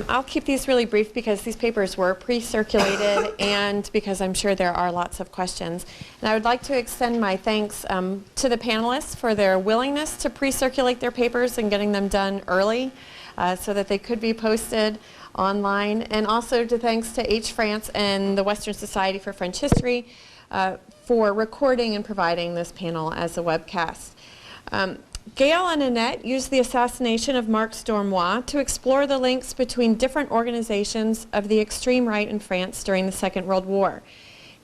I'll keep these really brief because these papers were pre-circulated and because I'm sure there are lots of questions. And I would like to extend my thanks to the panelists for their willingness to pre-circulate their papers and getting them done early so that they could be posted online. And also to thanks to H. France and the Western Society for French History for recording and providing this panel as a webcast. Gail and Annette used the assassination of Marc Stormois to explore the links between different organizations of the extreme right in France during the Second World War.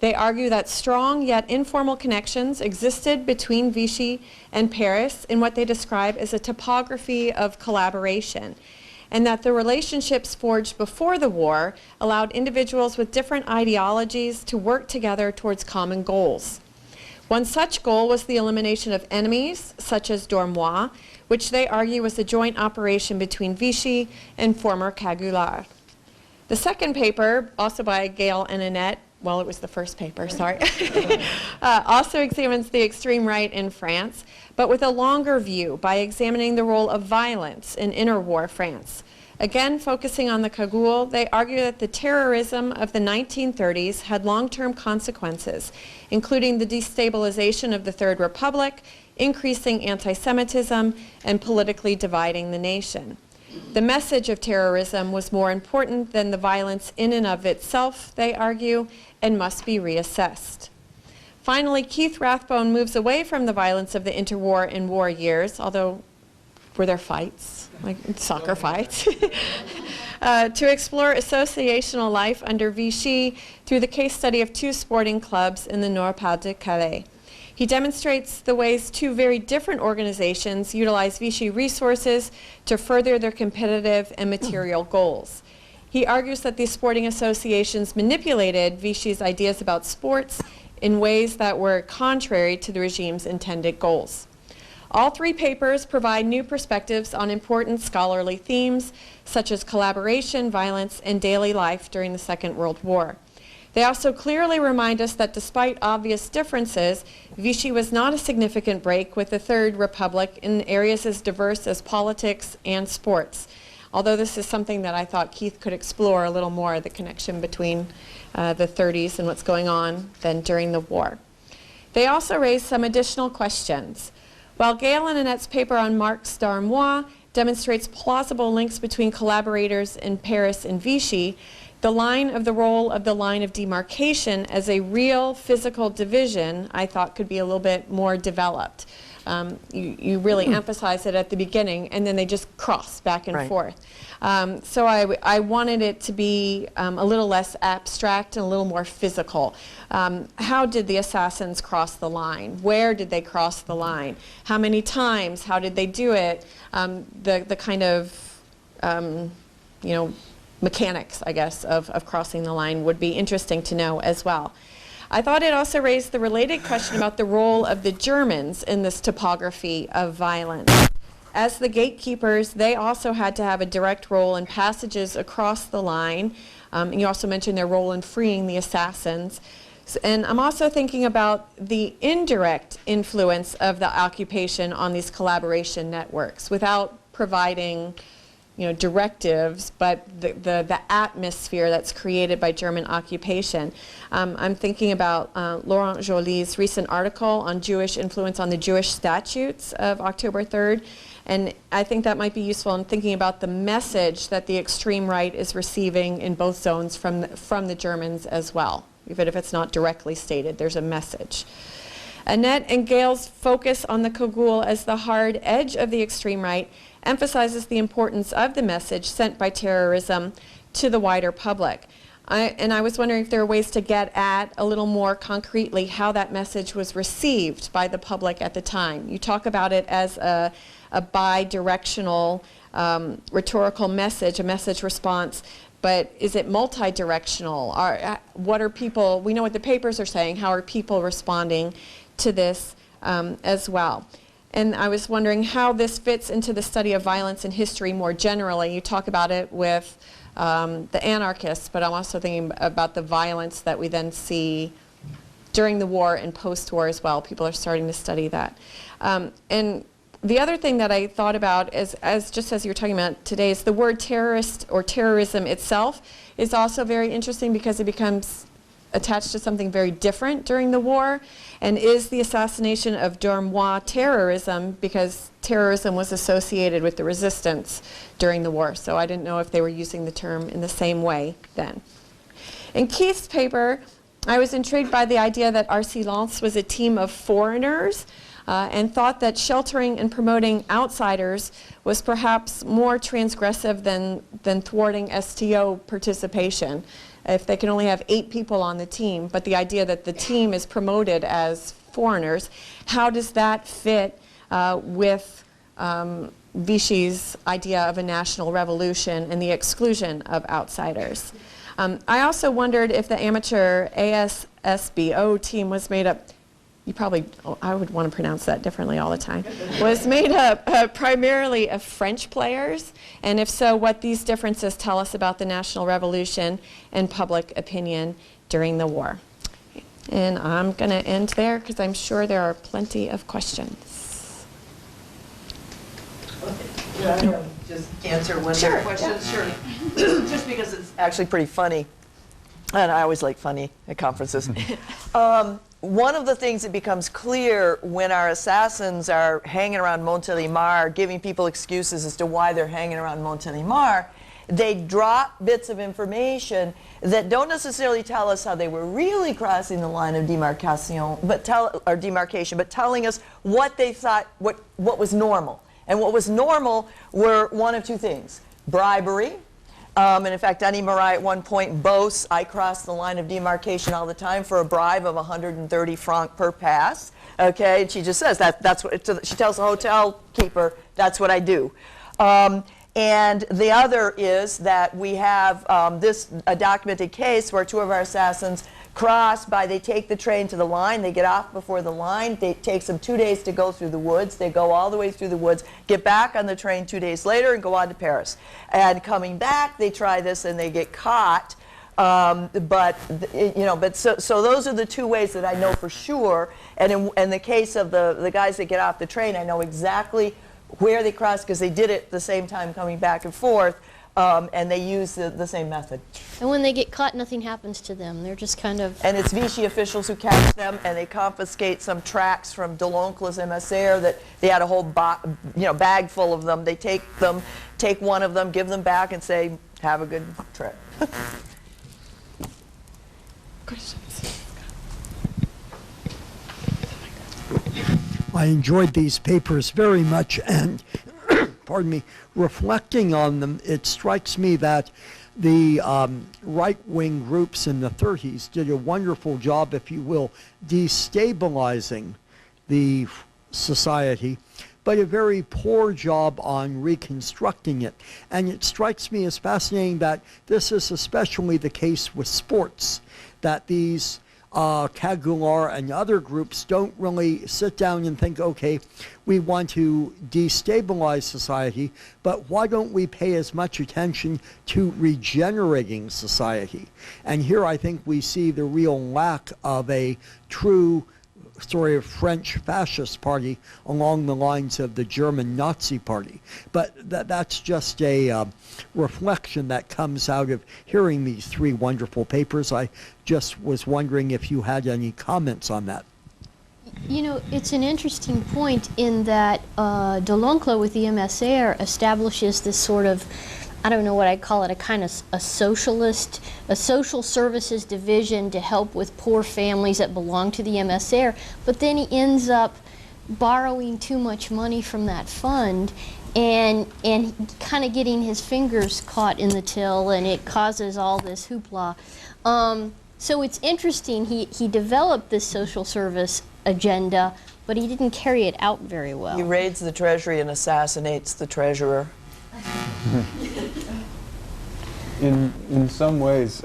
They argue that strong yet informal connections existed between Vichy and Paris in what they describe as a topography of collaboration, and that the relationships forged before the war allowed individuals with different ideologies to work together towards common goals. One such goal was the elimination of enemies, such as Stormois, which they argue was a joint operation between Vichy and former Cagulard. The second paper, also by Gail and Annette, well, it was the first paper, sorry, also examines the extreme right in France, but with a longer view by examining the role of violence in interwar France. Again, focusing on the Cagoule, they argue that the terrorism of the 1930s had long-term consequences, including the destabilization of the Third Republic, increasing anti-Semitism, and politically dividing the nation. The message of terrorism was more important than the violence in and of itself, they argue, and must be reassessed. Finally, Keith Rathbone moves away from the violence of the interwar and war years, although were there fights, like soccer fights, to explore associational life under Vichy through the case study of two sporting clubs in the Nord-Pas-de-Calais. He demonstrates the ways two very different organizations utilize Vichy resources to further their competitive and material goals. He argues that these sporting associations manipulated Vichy's ideas about sports in ways that were contrary to the regime's intended goals. All three papers provide new perspectives on important scholarly themes, such as collaboration, violence, and daily life during the Second World War. They also clearly remind us that despite obvious differences, Vichy was not a significant break with the Third Republic in areas as diverse as politics and sports. Although this is something that I thought Keith could explore a little more, the connection between the 30s and what's going on then during the war. They also raise some additional questions. While Gail and Annette's paper on Marc Stormois demonstrates plausible links between collaborators in Paris and Vichy, the role of the line of demarcation as a real physical division, I thought could be a little bit more developed. You really emphasize it at the beginning, and then they just cross back and forth. So I wanted it to be a little less abstract and a little more physical. How did the assassins cross the line? Where did they cross the line? How many times? How did they do it? The kind of, mechanics, I guess, of crossing the line would be interesting to know as well. I thought it also raised the related question about the role of the Germans in this topography of violence. As the gatekeepers, they also had to have a direct role in passages across the line. And you also mentioned their role in freeing the assassins. And I'm also thinking about the indirect influence of the occupation on these collaboration networks without providing directives, but the atmosphere that's created by German occupation. I'm thinking about Laurent Joly's recent article on Jewish influence on the Jewish statutes of October 3rd, and I think that might be useful in thinking about the message that the extreme right is receiving in both zones from the Germans as well. Even if it's not directly stated, there's a message. Annette and Gail's focus on the Cagoule as the hard edge of the extreme right emphasizes the importance of the message sent by terrorism to the wider public. I was wondering if there are ways to get at a little more concretely how that message was received by the public at the time. You talk about it as a bi-directional rhetorical message, a message response, but is it multi-directional? What are people, we know what the papers are saying, how are people responding to this as well? And I was wondering how this fits into the study of violence in history more generally. You talk about it with the anarchists, but I'm also thinking about the violence that we then see during the war and post-war as well. People are starting to study that. And The other thing that I thought about is, just as you were talking about today, is the word terrorist or terrorism itself is also very interesting because it becomes attached to something very different during the war. And is the assassination of Dormois terrorism because terrorism was associated with the resistance during the war? So I didn't know if they were using the term in the same way then. In Keith's paper, I was intrigued by the idea that our Silence was a team of foreigners and thought that sheltering and promoting outsiders was perhaps more transgressive than thwarting STO participation. If they can only have 8 people on the team, but the idea that the team is promoted as foreigners, how does that fit with Vichy's idea of a national revolution and the exclusion of outsiders? I also wondered if the amateur ASSBO team was made up, you probably, I would want to pronounce that differently all the time, was made up primarily of French players, and if so, what these differences tell us about the National Revolution and public opinion during the war. And I'm going to end there because I'm sure there are plenty of questions. Yeah, just answer one of the questions. Sure. Just because it's actually pretty funny, and I always like funny at conferences. One of the things that becomes clear when our assassins are hanging around Montélimar, giving people excuses as to why they're hanging around Montélimar, they drop bits of information that don't necessarily tell us how they were really crossing the line of demarcation, but telling us what they thought, what was normal. And what was normal were one of 2 things: bribery. And in fact, Annie Marais at one point boasts, I cross the line of demarcation all the time for a bribe of 130 francs per pass. Okay, and she just says that's what she tells the hotel keeper, that's what I do. And the other is that we have a documented case where 2 of our assassins they take the train to the line, they get off before the line, it takes them 2 days to go through the woods, they go all the way through the woods, get back on the train 2 days later and go on to Paris. And coming back, they try this and they get caught. So those are the 2 ways that I know for sure. And in the case of the guys that get off the train, I know exactly where they crossed because they did it at the same time coming back and forth. And they use the same method. And when they get caught, nothing happens to them. They're just kind of... And it's Vichy officials who catch them, and they confiscate some tracts from Deloncle's émissaire that they had a whole bag full of them. They take one of them, give them back, and say, have a good trip. Questions? I enjoyed these papers very much, and pardon me, reflecting on them, it strikes me that the right-wing groups in the 30s did a wonderful job, if you will, destabilizing the society, but a very poor job on reconstructing it. And it strikes me as fascinating that this is especially the case with sports, that these Cagoulard and other groups don't really sit down and think, okay, we want to destabilize society, but why don't we pay as much attention to regenerating society? And here I think we see the real lack of a true sort of French fascist party along the lines of the German Nazi party. But that's just a reflection that comes out of hearing these 3 wonderful papers. I just was wondering if you had any comments on that. You know, it's an interesting point in that Deloncle with the émissaire establishes this sort of, I don't know what I'd call it, a kind of a social services division to help with poor families that belong to the émissaire, but then he ends up borrowing too much money from that fund and kind of getting his fingers caught in the till, and it causes all this hoopla. So it's interesting, he developed this social service agenda, but he didn't carry it out very well. He raids the treasury and assassinates the treasurer. In some ways,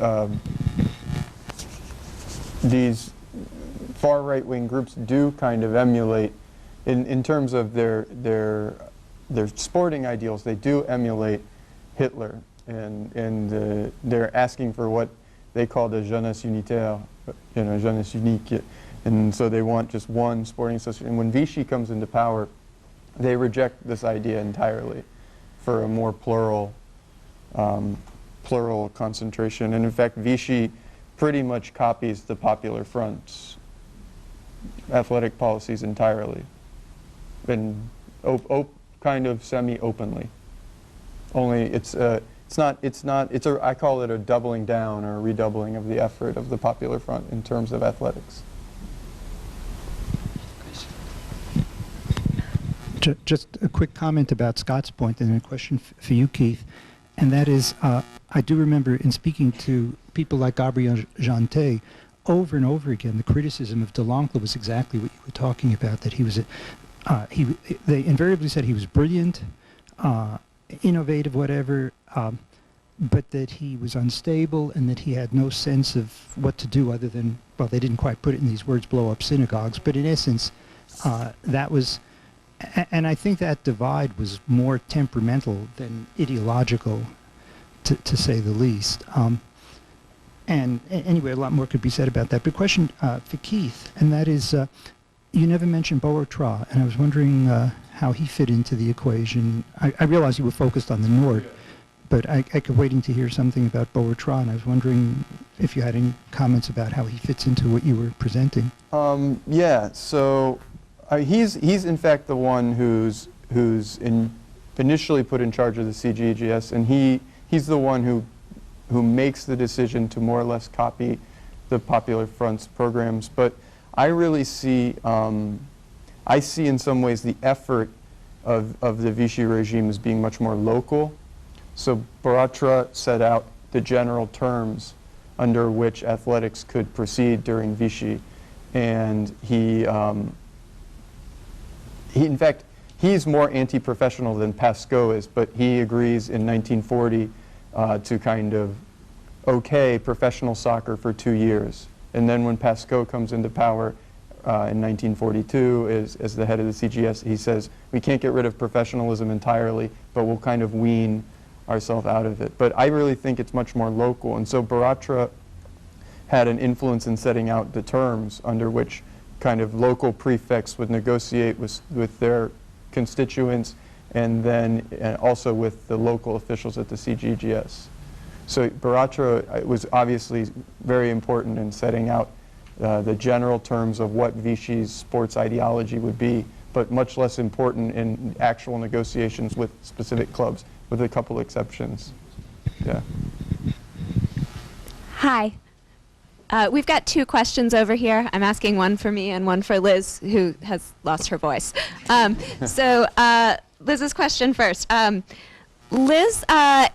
these far right-wing groups do kind of emulate, in terms of their sporting ideals, they do emulate Hitler, and they're asking for what they call the jeunesse unitaire, jeunesse unique, and so they want just one sporting association. And when Vichy comes into power, they reject this idea entirely for a more plural concentration. And in fact, Vichy pretty much copies the Popular Front's athletic policies entirely, and kind of semi-openly. Only I call it a doubling down or a redoubling of the effort of the Popular Front in terms of athletics. Just a quick comment about Scott's point and a question for you, Keith. And that is, I do remember in speaking to people like Gabriel Janté, over and over again, the criticism of Delangle was exactly what you were talking about, that he was, they invariably said he was brilliant, innovative, whatever, but that he was unstable and that he had no sense of what to do other than, well, they didn't quite put it in these words, blow up synagogues, but in essence, that was, and I think that divide was more temperamental than ideological, to say the least. And anyway, a lot more could be said about that. But question for Keith, and that is, you never mentioned Boertra, and I was wondering how he fit into the equation. I realize you were focused on the Nord, but I kept waiting to hear something about Boertra, and I was wondering if you had any comments about how he fits into what you were presenting. Yeah, so he's in fact the one who's initially put in charge of the CGGS, and he's the one who makes the decision to more or less copy the Popular Front's programs. But I really see, I see in some ways the effort of the Vichy regime as being much more local. So Boertra set out the general terms under which athletics could proceed during Vichy, and he in fact, he's more anti-professional than Pascoe is, but he agrees in 1940 to kind of okay professional soccer for 2 years. And then when Pascoe comes into power in 1942 as the head of the CGS, he says, we can't get rid of professionalism entirely, but we'll kind of wean ourselves out of it. But I really think it's much more local. And so Boertra had an influence in setting out the terms under which kind of local prefects would negotiate with their constituents, and then also with the local officials at the CGGS. So Boertra was obviously very important in setting out the general terms of what Vichy's sports ideology would be, but much less important in actual negotiations with specific clubs, with a couple exceptions. Yeah. Hi. We've got 2 questions over here. I'm asking one for me and one for Liz, who has lost her voice. So Liz's question first. Liz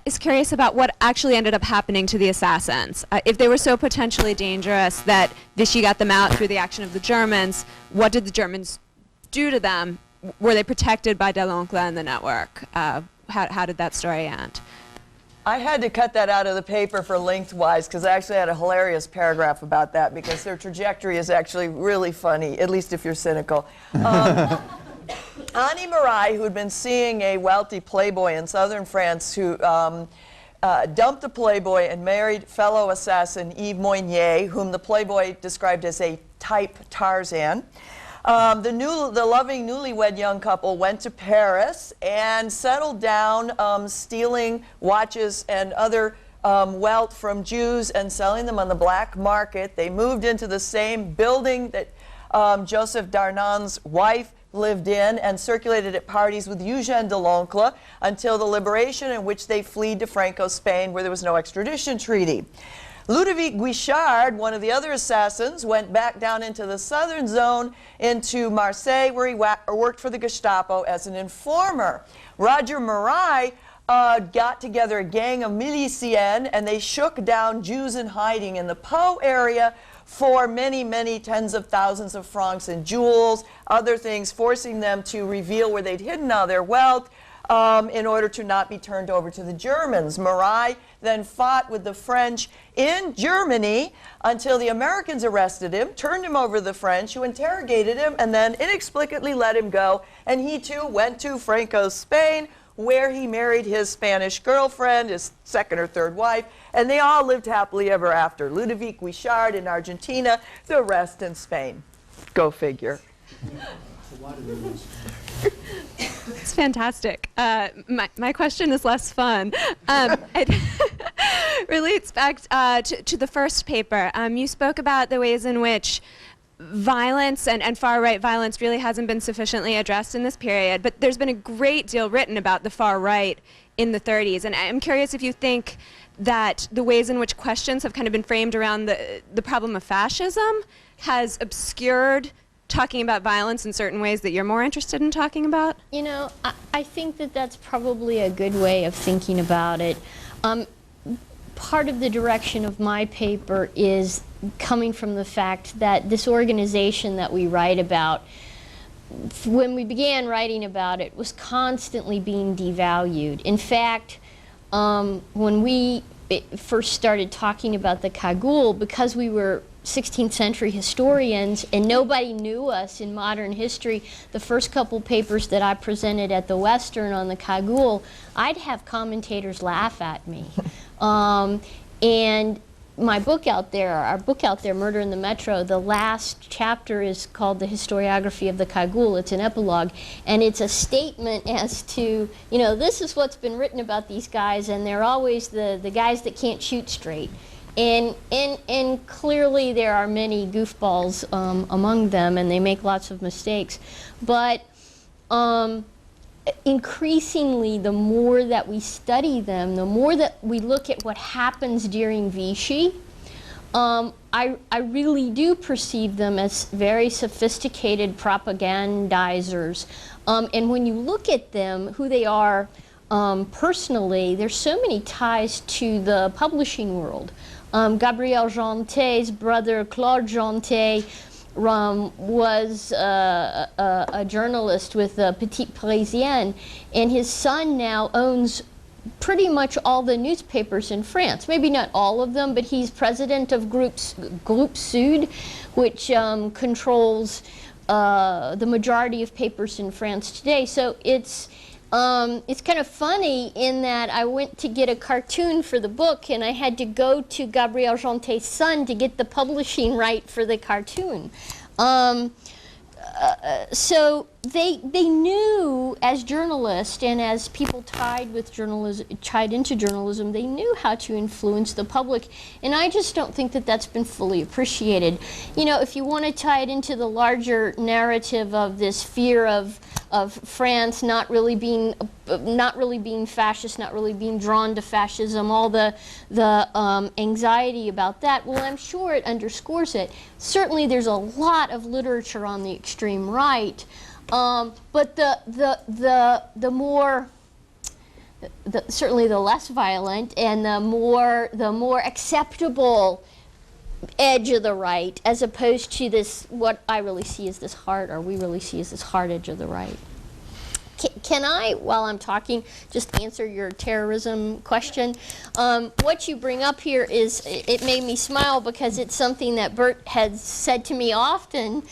is curious about what actually ended up happening to the assassins. If they were so potentially dangerous that Vichy got them out through the action of the Germans, what did the Germans do to them? Were they protected by Delangle and the network? How did that story end? I had to cut that out of the paper for lengthwise because I actually had a hilarious paragraph about that because their trajectory is actually really funny, at least if you're cynical. Annie Marais, who had been seeing a wealthy playboy in southern France who dumped the playboy and married fellow assassin Yves Moynier, whom the playboy described as a type Tarzan. The loving newlywed young couple went to Paris and settled down stealing watches and other wealth from Jews and selling them on the black market. They moved into the same building that Joseph Darnan's wife lived in and circulated at parties with Eugène Delangle until the liberation, in which they fled to Franco Spain, where there was no extradition treaty. Ludovic Guichard, one of the other assassins, went back down into the southern zone, into Marseille, where he worked for the Gestapo as an informer. Roger Marais got together a gang of miliciens, and they shook down Jews in hiding in the Po area for many, many tens of thousands of francs in jewels, other things, forcing them to reveal where they'd hidden all their wealth in order to not be turned over to the Germans. Marais then fought with the French in Germany until the Americans arrested him, turned him over to the French, who interrogated him, and then inexplicably let him go. And he too went to Franco's Spain, where he married his Spanish girlfriend, his second or third wife, and they all lived happily ever after. Ludovic Guichard in Argentina, the rest in Spain. Go figure. fantastic. My question is less fun. It relates back to the first paper. You spoke about the ways in which violence and far-right violence really hasn't been sufficiently addressed in this period, but there's been a great deal written about the far-right in the 30s, and I'm curious if you think that the ways in which questions have kind of been framed around the problem of fascism has obscured talking about violence in certain ways that you're more interested in talking about? You know, I think that that's probably a good way of thinking about it. Part of the direction of my paper is coming from the fact that this organization that we write about, when we began writing about it, was constantly being devalued. In fact, when we first started talking about the Cagoule, because we were 16th century historians and nobody knew us in modern history, the first couple papers that I presented at the Western on the Cagoule, I'd have commentators laugh at me. And my book out there, our book out there, Murder in the Metro, the last chapter is called The Historiography of the Cagoule. It's an epilogue, and it's a statement as to, you know, this is what's been written about these guys, and they're always the guys that can't shoot straight. And clearly there are many goofballs among them, and they make lots of mistakes. But increasingly, the more that we study them, the more that we look at what happens during Vichy, I really do perceive them as very sophisticated propagandizers. And when you look at them, who they are personally, there's so many ties to the publishing world. Gabriel Jeantet's brother, Claude Jeantet, was a journalist with Petite Parisienne, and his son now owns pretty much all the newspapers in France. Maybe not all of them, but he's president of Groupe Sud, which controls the majority of papers in France today. So it's kind of funny in that I went to get a cartoon for the book, and I had to go to Gabriel Jeantet's son to get the publishing right for the cartoon. So they knew, as journalists and as people tied into journalism, they knew how to influence the public, and I just don't think that that's been fully appreciated. You know, if you want to tie it into the larger narrative of this fear of France not really being fascist, not really being drawn to fascism, all the anxiety about that, well, I'm sure it underscores it. Certainly there's a lot of literature on the extreme right, but certainly the less violent and the more acceptable edge of the right, as opposed to this, what I really see as this hard, or we really see as this hard edge of the right. Can I, while I'm talking, just answer your terrorism question? What you bring up here is, it made me smile because it's something that Bert has said to me often.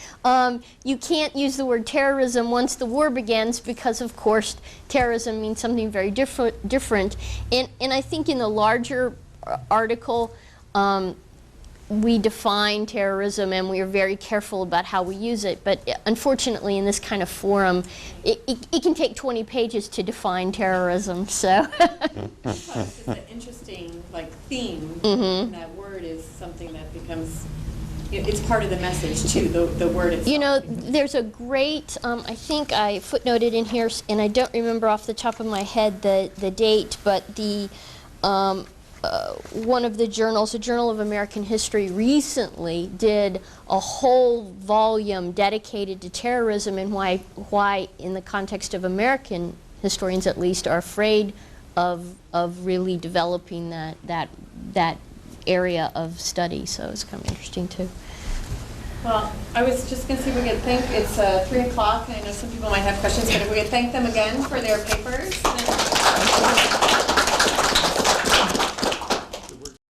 You can't use the word terrorism once the war begins because, of course, terrorism means something very different. And I think in the larger article, we define terrorism and we are very careful about how we use it, but unfortunately in this kind of forum it can take 20 pages to define terrorism, so. It's an interesting theme, and that word is something that becomes, it's part of the message too, the word itself. You know, there's a great, I think I footnoted in here, and I don't remember off the top of my head the date, but the one of the journals, a Journal of American History, recently did a whole volume dedicated to terrorism and why in the context of American historians at least, are afraid of really developing that area of study. So it's kind of interesting too. Well, I was just going to see if we could thank, it's 3 o'clock, and I know some people might have questions, but if we could thank them again for their papers.